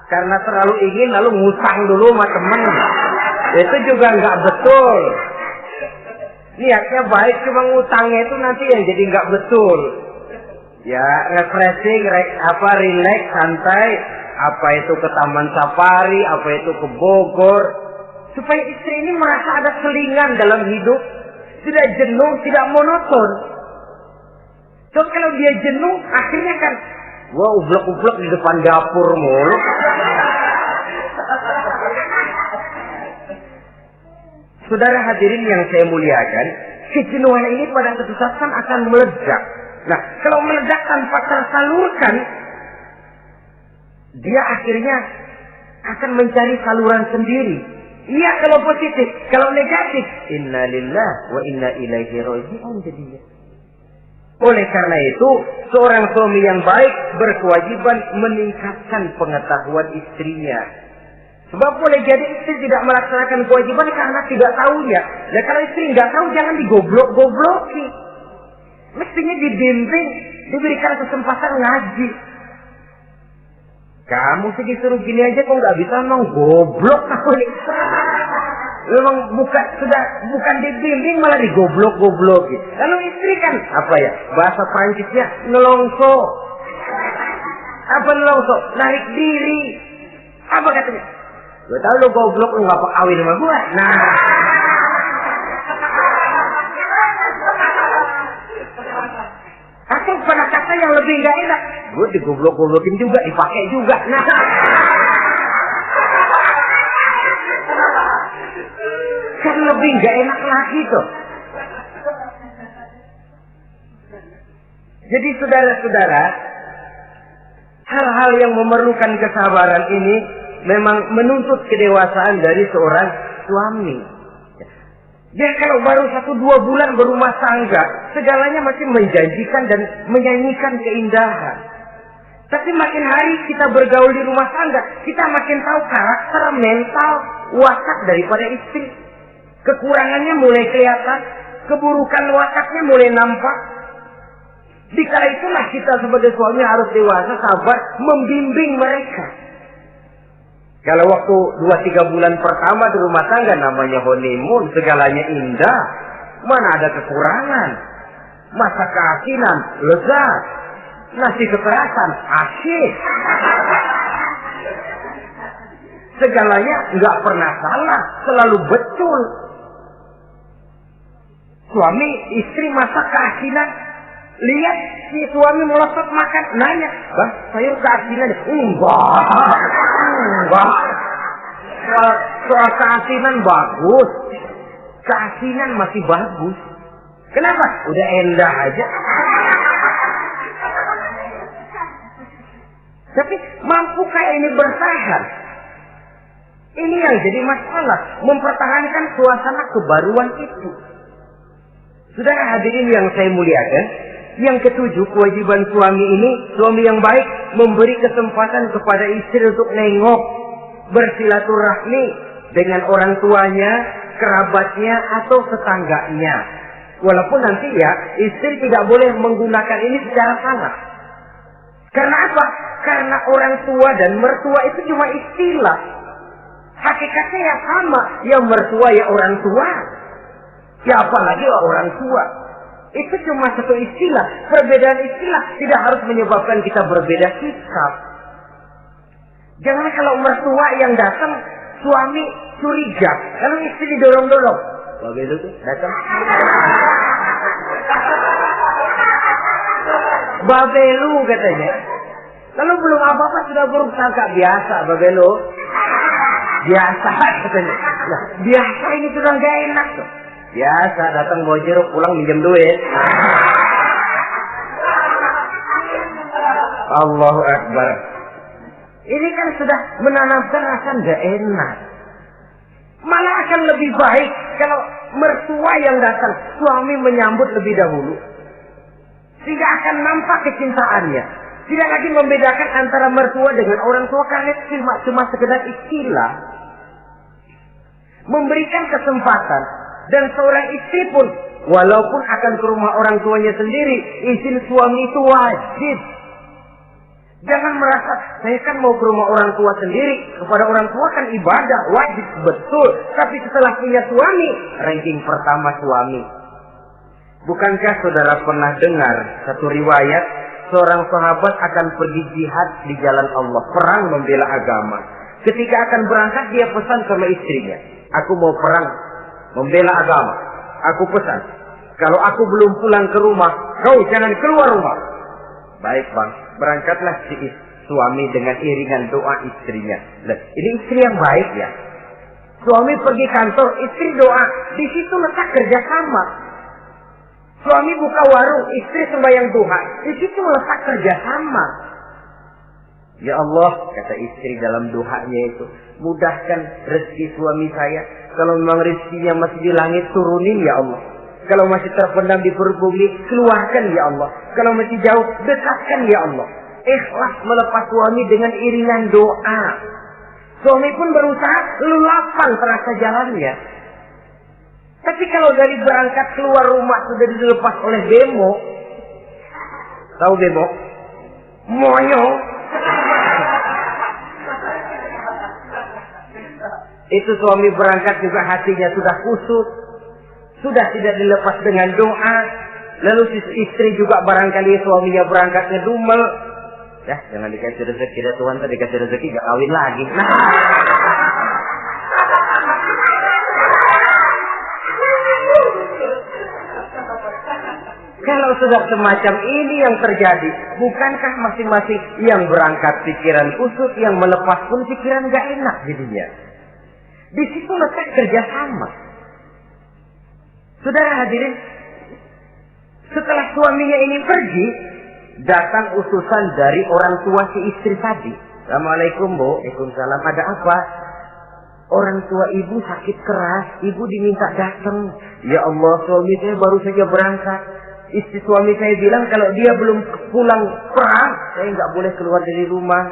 Karena terlalu ingin lalu ngutang dulu sama temen. Itu juga nggak betul. Niatnya baik, cuma ngutangnya itu nanti yang jadi nggak betul. Ya, refreshing, relax, santai. Apa itu ke Taman Safari, apa itu ke Bogor. Supaya istri ini merasa ada selingan dalam hidup. Tidak jenuh, tidak monoton. Terus kalau dia jenuh, akhirnya kan wah, ublek-ublek di depan dapur mulu. Saudara hadirin yang saya muliakan, kejenuhan ini pada suatu saat akan meledak. Nah, kalau meledak tanpa tersalurkan, dia akhirnya akan mencari saluran sendiri. Iya kalau positif, kalau negatif, inna lillahi wa inna ilaihi raji'un jadinya. Oleh karena itu, seorang suami yang baik berkewajiban meningkatkan pengetahuan istrinya. Sebab boleh jadi istri tidak melaksanakan kewajiban karena tidak tahunya. Dan kalau istri nggak tahu, jangan digoblok-gobloki. Mestinya dibimbing, diberikan kesempatan ngaji. Kamu sih disuruh gini aja kok nggak bisa, emang goblok aku nih. Memang bukan dibimbing malah digoblok-gobloki. Lalu istri kan apa ya? Bahasa Prancisnya nelongso. Apa nelongso? Narik diri. Apa katanya? Gue tahu lu goblok, lu gak kawin sama gue. Nah. Atau pada kata yang lebih gak enak, gue digoblok-goblokin juga, dipakai juga. Nah. Kan lebih gak enak lagi tuh. Jadi saudara-saudara, hal-hal yang memerlukan kesabaran ini memang menuntut kedewasaan dari seorang suami. Dia kalau baru 1-2 bulan berumah tangga, segalanya masih menjanjikan dan menyanyikan keindahan. Tapi makin hari kita bergaul di rumah tangga, kita makin tahu karakter, mental, watak daripada istri. Kekurangannya mulai kelihatan, keburukan wataknya mulai nampak. Dikala itulah kita sebagai suami harus dewasa, sabar, membimbing mereka. Kalau waktu 2-3 bulan pertama di rumah tangga namanya honeymoon, segalanya indah. Mana ada kekurangan? Masa keasinan, lezat. Nasi kekerasan, asyik. Segalanya nggak pernah salah, selalu betul. Suami istri masak keasinan, lihat si suami melotot makan, nanya, "Bang, sayur keasinan?" Enggak. Soal keasinan bagus. Keasinan masih bagus. Kenapa? Udah endah aja. Tapi mampukah ini bertahan? Ini yang jadi masalah, mempertahankan suasana kebaruan itu. Saudara hadirin yang saya muliakan, yang ketujuh, kewajiban suami ini, suami yang baik memberi kesempatan kepada istri untuk nengok, bersilaturahmi dengan orang tuanya, kerabatnya, atau tetangganya. Walaupun nanti ya, istri tidak boleh menggunakan ini secara salah. Karena apa? Karena orang tua dan mertua itu cuma istilah. Hakikatnya ya sama, ya mertua ya orang tua. Ya apalagi orang tua. Itu cuma satu istilah. Perbedaan istilah tidak harus menyebabkan kita berbeda sikap. Jangan kalau mertua yang datang, suami curiga. Kalau istri didorong-dorong. Begitu tuh, datang. Babelu katanya. Lalu belum apa-apa sudah bersangka biasa babelu. Biasa katanya. Nah, biasa ini sudah gak enak tuh. Biasa datang bawa jeruk pulang minjem duit. Allahu Akbar. Ini kan sudah menanamkan rasa gak enak. Malah akan lebih baik kalau mertua yang datang, suami menyambut lebih dahulu. Sehingga akan nampak kecintaannya. Tidak lagi membedakan antara mertua dengan orang tua karena cuma sekedar istilah. Memberikan kesempatan. Dan seorang istri pun, walaupun akan ke rumah orang tuanya sendiri, izin suami itu wajib. Jangan merasa, saya kan mau ke rumah orang tua sendiri, kepada orang tua kan ibadah, wajib, betul. Tapi setelah punya suami, ranking pertama suami. Bukankah saudara pernah dengar satu riwayat, seorang sahabat akan pergi jihad di jalan Allah, perang membela agama. Ketika akan berangkat, dia pesan sama istrinya, aku mau perang, membela agama. Aku pesan, kalau aku belum pulang ke rumah, kau jangan keluar rumah. Baik bang, berangkatlah si suami dengan iringan doa istrinya. Nah, ini istri yang baik ya. Suami pergi kantor, istri doa. Di situ letak kerjasama. Suami buka warung, istri sembahyang duha. Di situ letak kerjasama. Ya Allah, kata istri dalam doanya itu, mudahkan rezeki suami saya. Kalau memang rezekinya masih di langit, turunin ya Allah. Kalau masih terpendam di perut bumi, keluarkan ya Allah. Kalau masih jauh, dekatkan ya Allah. Ikhlas melepas suami dengan iringan doa. Suami pun berusaha, lulapan terasa jalannya. Tapi kalau dari berangkat keluar rumah sudah dilepas oleh bemo. Tahu bemo? Moyo. Itu suami berangkat juga hatinya sudah kusut. Sudah tidak dilepas dengan doa. Lalu istri juga barangkali suaminya berangkat ngedumel. Ya, jangan dikasih rezeki dah Tuhan, tadi dikasih rezeki gak kawin lagi. Nah. Kalau sudah semacam ini yang terjadi, bukankah masing-masing yang berangkat pikiran kusut, yang melepas pun pikiran gak enak jadinya. Di situ letak kerjasama. Saudara hadirin, setelah suaminya ini pergi, datang utusan dari orang tua si istri tadi. Assalamualaikum Bu. Waalaikumsalam. Ada apa? Orang tua ibu sakit keras, ibu diminta datang. Ya Allah, suami saya baru saja berangkat. Istri suami saya bilang kalau dia belum pulang perang, saya nggak boleh keluar dari rumah.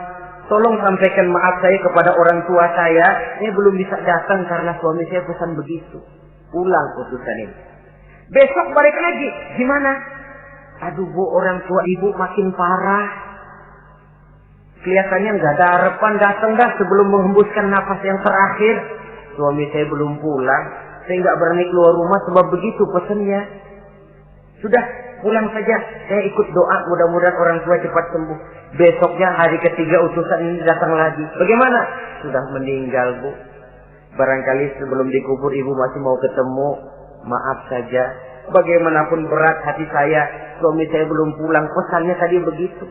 Tolong sampaikan maaf saya kepada orang tua saya belum bisa datang karena suami saya pesan begitu. Pulang utusan ini. Besok balik lagi, gimana? Aduh Bu, orang tua ibu makin parah. Kelihatannya nggak ada harapan datang dah sebelum menghembuskan nafas yang terakhir. Suami saya belum pulang, saya nggak berani keluar rumah sebab begitu pesannya. Sudah, pulang saja. Saya ikut doa, mudah-mudahan orang tua cepat sembuh. Besoknya hari ketiga utusan ini datang lagi. Bagaimana? Sudah meninggal Bu. Barangkali sebelum dikubur ibu masih mau ketemu. Maaf saja. Bagaimanapun berat hati saya, suami saya belum pulang. Pesannya tadi begitu.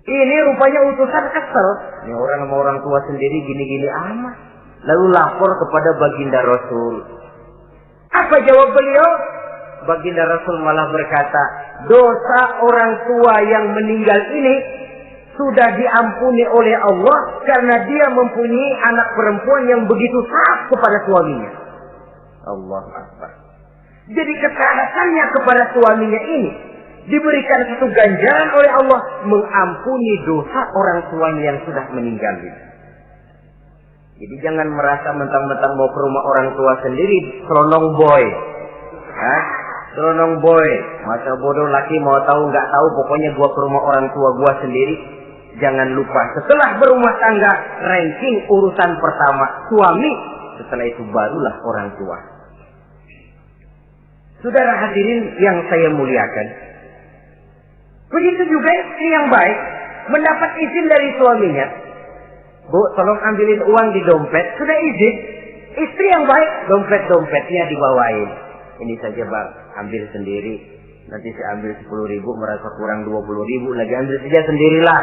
Ini rupanya utusan kesel. Ini orang sama orang tua sendiri gini-gini amat. Lalu lapor kepada baginda Rasul. Apa jawab beliau? Baginda Rasul malah berkata, dosa orang tua yang meninggal ini sudah diampuni oleh Allah karena dia mempunyai anak perempuan yang begitu taat kepada suaminya. Allahu Akbar. Jadi ketaatannya kepada suaminya ini diberikan satu ganjaran oleh Allah mengampuni dosa orang tuanya yang sudah meninggal ini. Jadi jangan merasa mentang-mentang mau ke rumah orang tua sendiri selonong boy. Selonong boy, masa bodoh laki mau tahu nggak tahu, pokoknya gua ke rumah orang tua gua sendiri. Jangan lupa setelah berumah tangga, ranking urusan pertama suami, setelah itu barulah orang tua. Saudara hadirin yang saya muliakan, begitu juga istri yang baik mendapat izin dari suaminya. Bu, tolong ambilin uang di dompet. Sudah izin. Istri yang baik, dompet-dompetnya dibawain. Ini saja Bang, ambil sendiri. Nanti saya ambil 10.000, merasa kurang 20.000, lagi ambil saja sendirilah.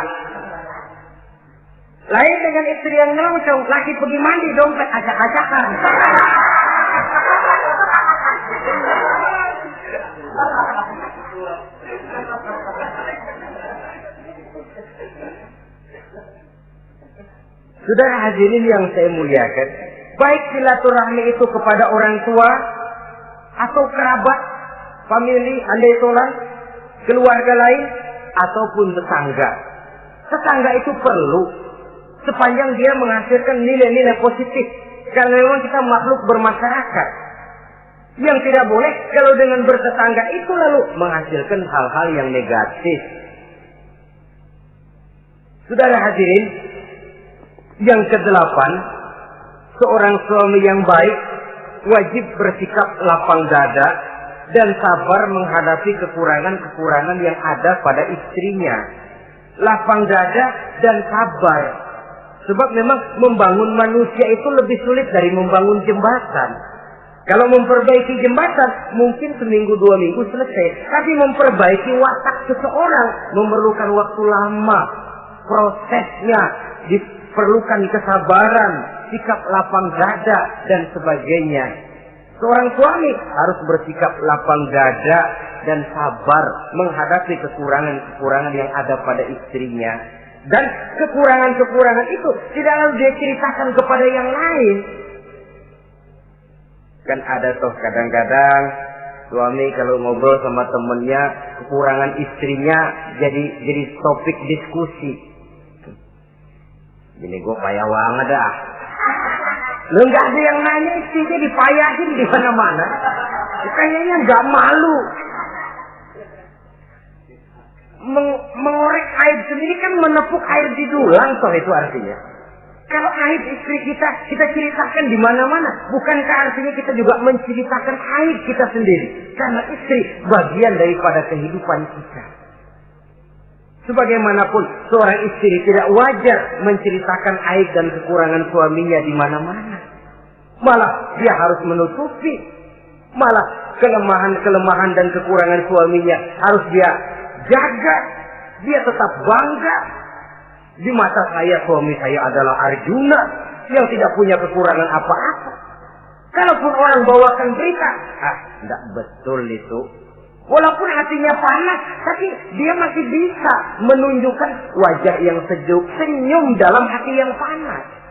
Lain dengan istri yang nyelongcong, lagi pergi mandi, dompet acak-acakan. Saudara hadirin yang saya muliakan, baik silaturahmi itu kepada orang tua atau kerabat, famili, andai tolan, keluarga lain, ataupun tetangga. Tetangga itu perlu sepanjang dia menghasilkan nilai-nilai positif. Karena memang kita makhluk bermasyarakat. Yang tidak boleh kalau dengan bertetangga itu lalu menghasilkan hal-hal yang negatif. Saudara hadirin, yang kedelapan, seorang suami yang baik wajib bersikap lapang dada dan sabar menghadapi kekurangan-kekurangan yang ada pada istrinya. Lapang dada dan sabar. Sebab memang membangun manusia itu lebih sulit dari membangun jembatan. Kalau memperbaiki jembatan mungkin seminggu 2 minggu selesai. Tapi memperbaiki watak seseorang memerlukan waktu lama. Prosesnya diperlukan kesabaran, sikap lapang dada dan sebagainya. Seorang suami harus bersikap lapang dada dan sabar menghadapi kekurangan-kekurangan yang ada pada istrinya. Dan kekurangan-kekurangan itu tidak harus dia ceritakan kepada yang lain. Kan ada toh kadang-kadang suami kalau ngobrol sama temennya, kekurangan istrinya jadi topik diskusi. Ini gue payah banget dah. Lu nggak ada yang nanya, istrinya dipayahin di mana-mana. Kayaknya nggak malu. Mengorek aib sendiri kan menepuk air di dulang, toh itu artinya. Kalau aib istri kita ceritakan di mana-mana, bukankah artinya kita juga menceritakan aib kita sendiri? Karena istri bagian daripada kehidupan kita. Sebagaimanapun seorang istri tidak wajar menceritakan aib dan kekurangan suaminya di mana-mana. Malah dia harus menutupi. Malah kelemahan-kelemahan dan kekurangan suaminya harus dia jaga. Dia tetap bangga. Di mata saya suami saya adalah Arjuna yang tidak punya kekurangan apa-apa. Kalaupun orang bawakan berita, tidak betul itu. Walaupun hatinya panas, tapi dia masih bisa menunjukkan wajah yang sejuk, senyum dalam hati yang panas.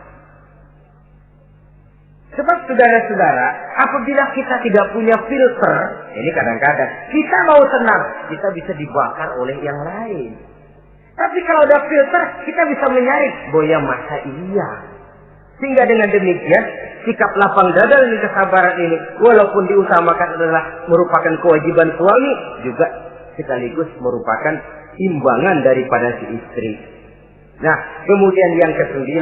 Sebab saudara-saudara, apabila kita tidak punya filter, ini kadang-kadang kita mau tenang, kita bisa dibakar oleh yang lain. Tapi kalau ada filter, kita bisa menyaring, boya masa iya. Sehingga dengan demikian, sikap lapang dada dan kesabaran ini, walaupun diutamakan adalah merupakan kewajiban suami, juga sekaligus merupakan imbangan daripada si istri. Nah, kemudian yang ke-9,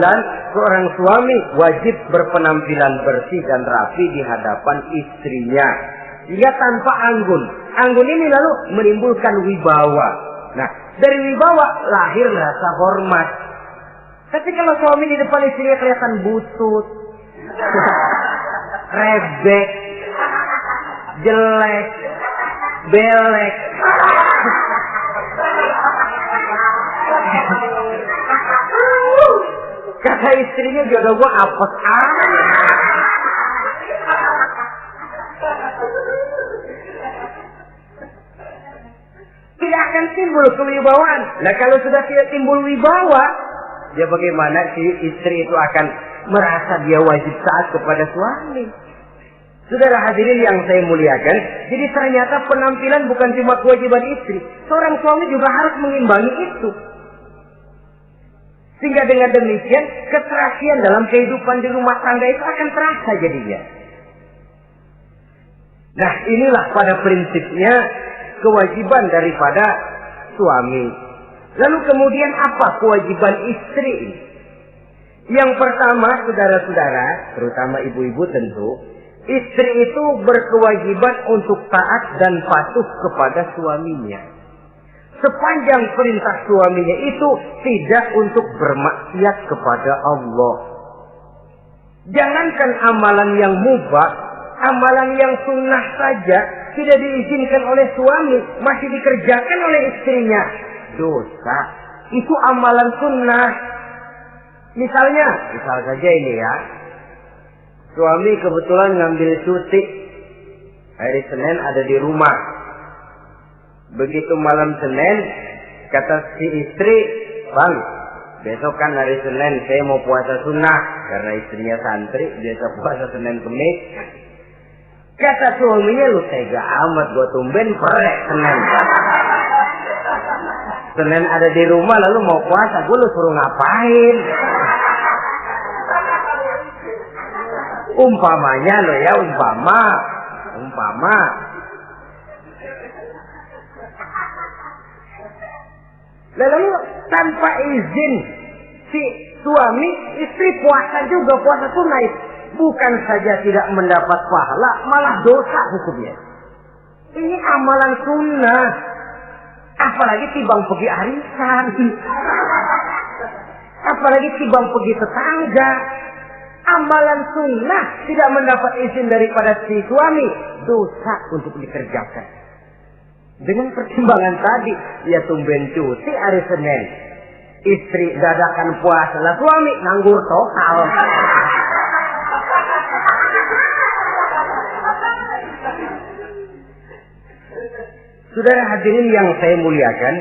seorang suami wajib berpenampilan bersih dan rapi di hadapan istrinya. Ia tanpa anggun. Anggun ini lalu menimbulkan wibawa. Nah, dari wibawa lahir rasa hormat. Tapi kalau suami di depan istrinya kelihatan butut, rebek, jelek, belek, kata istrinya jodoh gua apes tidak akan timbul kewibawaan. Nah, kalau sudah tidak timbul wibawa, dia bagaimana si istri itu akan merasa dia wajib taat kepada suami. Saudara hadirin yang saya muliakan, jadi ternyata penampilan bukan cuma kewajiban istri, seorang suami juga harus mengimbangi itu. Sehingga dengan demikian keterasian dalam kehidupan di rumah tangga itu akan terasa jadinya. Nah, inilah pada prinsipnya kewajiban daripada suami. Lalu kemudian apa kewajiban istri? Yang pertama, saudara-saudara, terutama ibu-ibu tentu, istri itu berkewajiban untuk taat dan patuh kepada suaminya. Sepanjang perintah suaminya itu tidak untuk bermaksiat kepada Allah. Jangankan amalan yang mubah, amalan yang sunnah saja tidak diizinkan oleh suami, masih dikerjakan oleh istrinya. Dosa. Itu amalan sunnah. Misal saja ini ya, suami kebetulan ngambil cuti hari Senin ada di rumah. Begitu malam Senin, kata si istri, "Bang, besok kan hari Senin, saya mau puasa sunnah." Karena istrinya santri, biasa puasa Senin Kemis. Kata suaminya, "Lu tega amat, gua tumben perek Senin. Senin ada di rumah lalu mau puasa, gua lu suruh ngapain?" Umpamanya lo ya, umpama. Lalu tanpa izin si suami, istri puasa juga, puasa sunnah. Bukan saja tidak mendapat pahala, malah dosa hukumnya. Ini amalan sunnah. Apalagi tibang pergi arisan. Apalagi tibang pergi tetangga. Amalan sunnah tidak mendapat izin daripada si suami, dosa untuk dikerjakan. Dengan pertimbangan tadi, ya tumben cuti hari Senin, istri dadakan puasa, lah suami nganggur total. Saudara hadirin yang saya muliakan,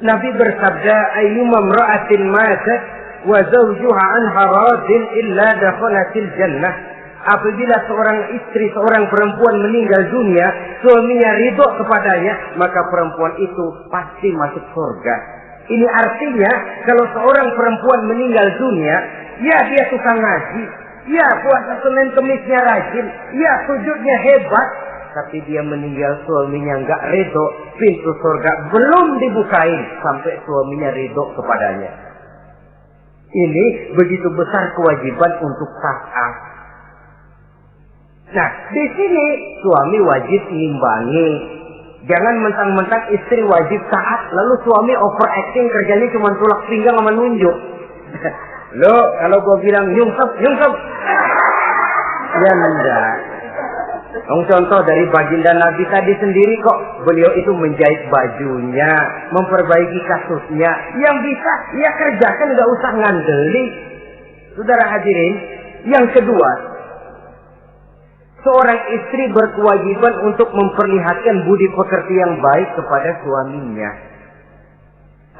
Nabi bersabda, "Ayyuma imra'atin matat wa zawjuha anha radin illa dakhalatil jannah." Apabila seorang istri, seorang perempuan meninggal dunia, suaminya ridho kepadanya, maka perempuan itu pasti masuk surga. Ini artinya kalau seorang perempuan meninggal dunia, ya dia tukang ngaji, ya puasa Senin Kemisnya rajin, ya sujudnya hebat, tapi dia meninggal suaminya enggak ridho, pintu surga belum dibukain sampai suaminya ridho kepadanya. Ini begitu besar kewajiban untuk taat. Nah, di sini suami wajib ngimbangi. Jangan mentang-mentang istri wajib taat, lalu suami overacting, kerjanya cuma tulak pinggang sama nunjuk. Lo, kalau gue bilang nyungsep. Ya enggak. Contoh dari baginda Nabi tadi sendiri kok, beliau itu menjahit bajunya, memperbaiki kasusnya. Yang bisa, ya kerjakan, nggak usah ngandeli. Saudara hadirin, yang kedua, Seorang istri berkewajiban untuk memperlihatkan budi pekerti yang baik kepada suaminya.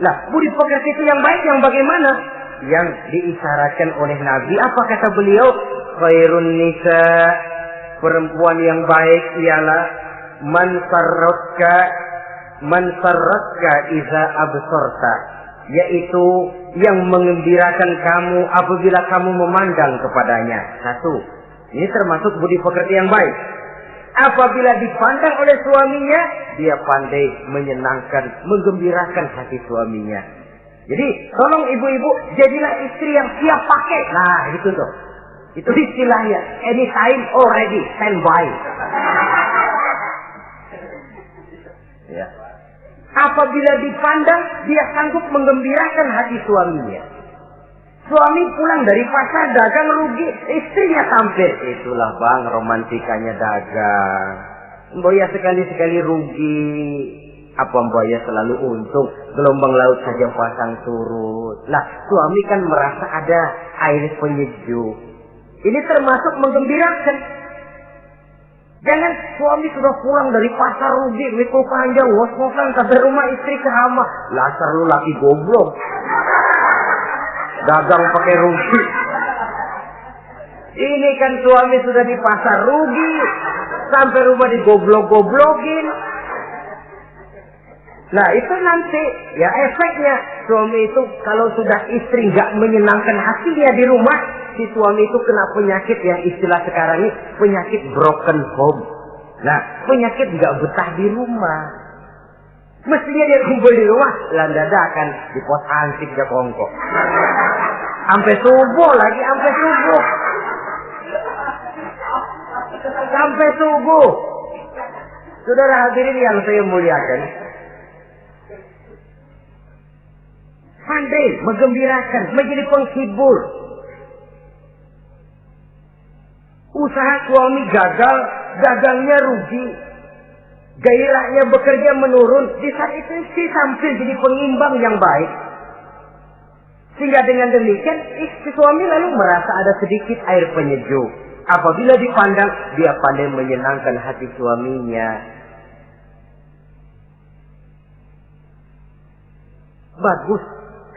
Lah, budi pekerti itu yang baik yang bagaimana? Yang diisyaratkan oleh Nabi. Apa kata beliau? Khairun nisa, perempuan yang baik ialah man sarratka iza absorta, yaitu yang mengembirakan kamu apabila kamu memandang kepadanya. Satu, ini termasuk budi pekerti yang baik. Apabila dipandang oleh suaminya, dia pandai menyenangkan, menggembirakan hati suaminya. Jadi, tolong ibu-ibu, jadilah istri yang siap pakai. Nah, itu tuh. Itu istilahnya. Anytime already, standby. Ya. Apabila dipandang, dia sanggup menggembirakan hati suaminya. Suami pulang dari pasar dagang rugi, istrinya tampil. Itulah bang romantikanya dagang. Mbak ya sekali-sekali rugi. Apa Mbak ya selalu untung? Gelombang laut saja pasang surut. Lah suami kan merasa ada air penyejuk. Ini termasuk menggembirakan. Jangan suami sudah pulang dari pasar rugi, mikul panjang, ngos-ngosan sampai rumah istri ke hama. Lasar lu laki goblok. Dagang pakai rugi. Ini kan suami sudah di pasar rugi, sampai rumah digoblok-goblokin. Nah itu nanti ya efeknya suami itu kalau sudah istri nggak menyenangkan hatinya di rumah, si suami itu kena penyakit yang istilah sekarang ini penyakit broken home. Nah penyakit nggak betah di rumah. Mestinya dia kumpul di rumah, landadakan di pos ansik ya kongkok. Sampai subuh lagi, sampai subuh. Sampai subuh. Saudara hadirin yang saya muliakan. Pandai menggembirakan, menjadi penghibur. Usaha suami gagal, dagangnya rugi. Gairahnya bekerja menurun. Di saat itu istri tampil jadi pengimbang yang baik. Sehingga dengan demikian istri suami lalu merasa ada sedikit air penyejuk. Apabila dipandang, dia pandai menyenangkan hati suaminya. Bagus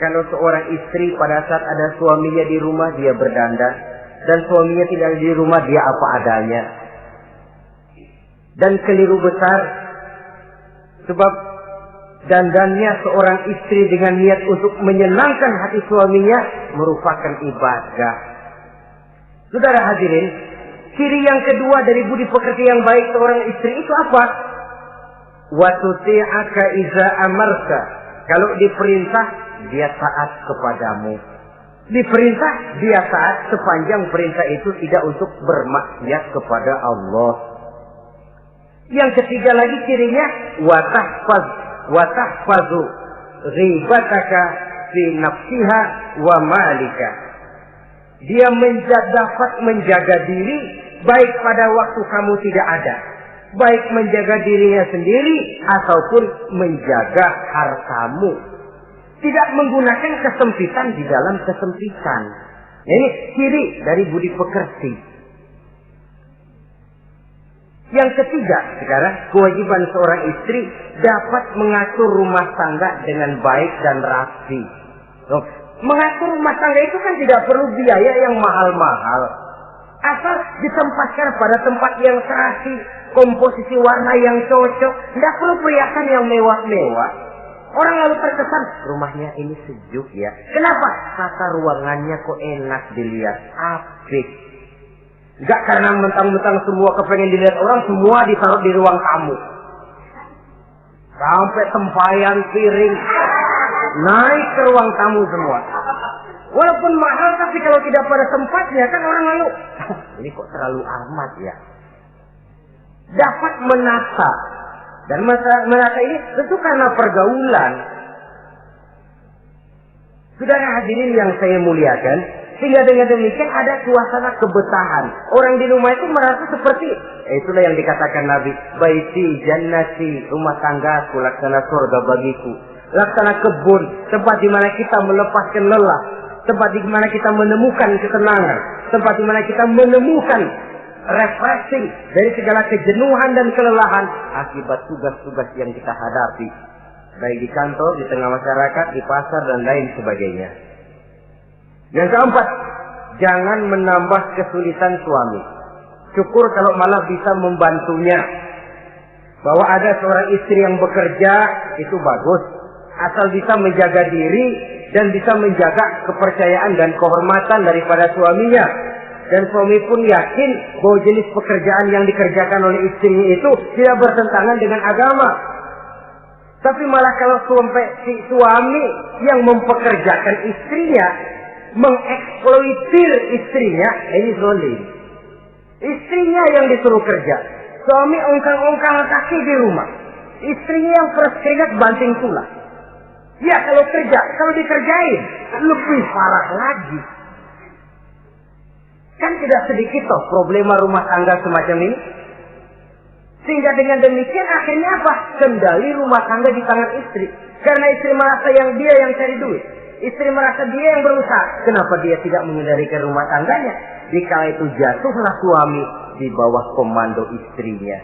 kalau seorang istri pada saat ada suaminya di rumah dia berdandan. Dan suaminya tidak di rumah dia apa adanya. Dan keliru besar. Sebab dandannya seorang istri dengan niat untuk menyenangkan hati suaminya merupakan ibadah. Saudara hadirin, ciri yang kedua dari budi pekerti yang baik seorang istri itu apa? Wa tuti'aka iza amarta. Kalau diperintah, dia taat kepadamu. Diperintah, dia taat sepanjang perintah itu tidak untuk bermaksiat kepada Allah. Yang ketiga lagi cirinya watahfazu ghibataka fi nafsiha wa malika. Dia dapat menjaga diri baik pada waktu kamu tidak ada, baik menjaga dirinya sendiri ataupun menjaga hartamu. Tidak menggunakan kesempitan di dalam kesempitan. Ini ciri dari budi pekerti. Yang ketiga, sekarang kewajiban seorang istri dapat mengatur rumah tangga dengan baik dan rapi. Mengatur rumah tangga itu kan tidak perlu biaya yang mahal-mahal. Asal ditempatkan pada tempat yang serasi, komposisi warna yang cocok, tidak perlu perhiasan yang mewah-mewah. Orang lalu terkesan, rumahnya ini sejuk ya. Kenapa? Tata ruangannya kok enak dilihat, apik. Enggak karena mentang-mentang semua kepengen dilihat orang, semua ditaruh di ruang tamu. Sampai tempayan piring naik ke ruang tamu semua. Walaupun mahal, tapi kalau tidak pada tempatnya kan orang lalu, ini kok terlalu amat ya. Dapat menata. Dan menata ini tentu karena pergaulan. Saudara hadirin yang saya muliakan, sehingga dengan demikian ada suasana kebetahan. Orang di rumah itu merasa seperti, itulah yang dikatakan Nabi, baiti jannati, rumah tanggaku laksana surga bagiku. Laksana kebun, tempat di mana kita melepaskan lelah, tempat di mana kita menemukan ketenangan, tempat di mana kita menemukan refreshing dari segala kejenuhan dan kelelahan akibat tugas-tugas yang kita hadapi, baik di kantor, di tengah masyarakat, di pasar, dan lain sebagainya. Yang keempat, jangan menambah kesulitan suami. Syukur kalau malah bisa membantunya. Bahwa ada seorang istri yang bekerja, itu bagus. Asal bisa menjaga diri dan bisa menjaga kepercayaan dan kehormatan daripada suaminya. Dan suami pun yakin bahwa jenis pekerjaan yang dikerjakan oleh istrinya itu tidak bertentangan dengan agama. Tapi malah kalau si suami yang mempekerjakan istrinya, mengeksploitir istrinya, ini zalim. Istrinya yang disuruh kerja, suami ongkang-ongkang kaki di rumah, istrinya yang peras keringat banting tulang. Ya kalau kerja, kalau dikerjain lebih parah lagi. Kan tidak sedikit toh problema rumah tangga semacam ini. Sehingga dengan demikian akhirnya apa? Kendali rumah tangga di tangan istri. Karena istri merasa dia yang cari duit. Istri merasa dia yang berusaha. Kenapa dia tidak mengendalikan rumah tangganya? Dikala itu jatuhlah suami di bawah komando istrinya.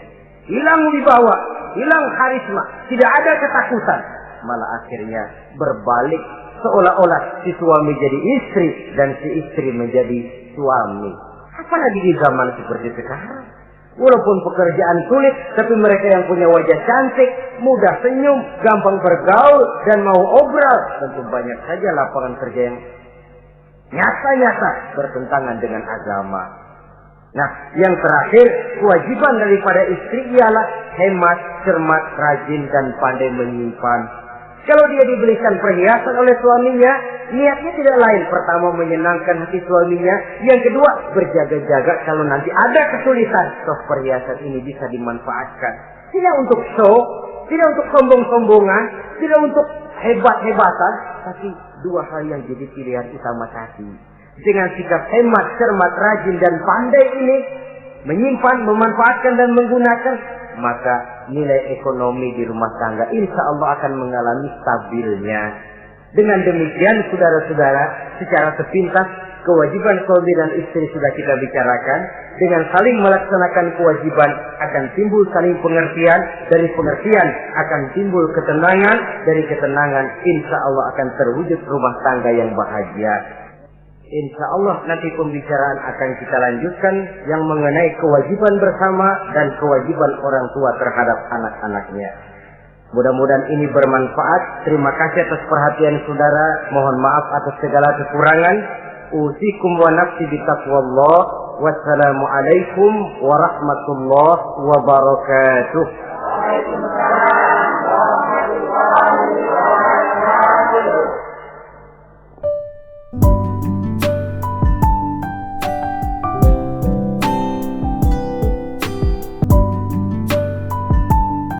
Hilang wibawa, hilang karisma, tidak ada ketakutan. Malah akhirnya berbalik seolah-olah si suami jadi istri dan si istri menjadi suami. Apalagi di zaman seperti sekarang. Walaupun pekerjaan sulit, tapi mereka yang punya wajah cantik, mudah senyum, gampang bergaul, dan mau obrol. Tentu banyak saja lapangan kerja yang nyata-nyata bertentangan dengan agama. Nah, yang terakhir, kewajiban daripada istri ialah hemat, cermat, rajin, dan pandai menyimpan. Kalau dia dibelikan perhiasan oleh suaminya, niatnya tidak lain. Pertama, menyenangkan hati suaminya. Yang kedua, berjaga-jaga kalau nanti ada kesulitan, toh perhiasan ini bisa dimanfaatkan. Tidak untuk show, tidak untuk sombong-sombongan, tidak untuk hebat-hebatan, tapi dua hal yang jadi pilihan utama tadi. Dengan sikap hemat, cermat, rajin, dan pandai ini, menyimpan, memanfaatkan, dan menggunakan, maka nilai ekonomi di rumah tangga insya Allah akan mengalami stabilnya. Dengan demikian, saudara-saudara, secara sepintas kewajiban suami dan istri sudah kita bicarakan. Dengan saling melaksanakan kewajiban akan timbul saling pengertian, dari pengertian akan timbul ketenangan, dari ketenangan insya Allah akan terwujud rumah tangga yang bahagia. Insya Allah nanti pembicaraan akan kita lanjutkan yang mengenai kewajiban bersama dan kewajiban orang tua terhadap anak-anaknya. Mudah-mudahan ini bermanfaat. Terima kasih atas perhatian saudara. Mohon maaf atas segala kekurangan. Usikum wa nafsi bitaqwallah. Wassalamualaikum warahmatullahi wabarakatuh.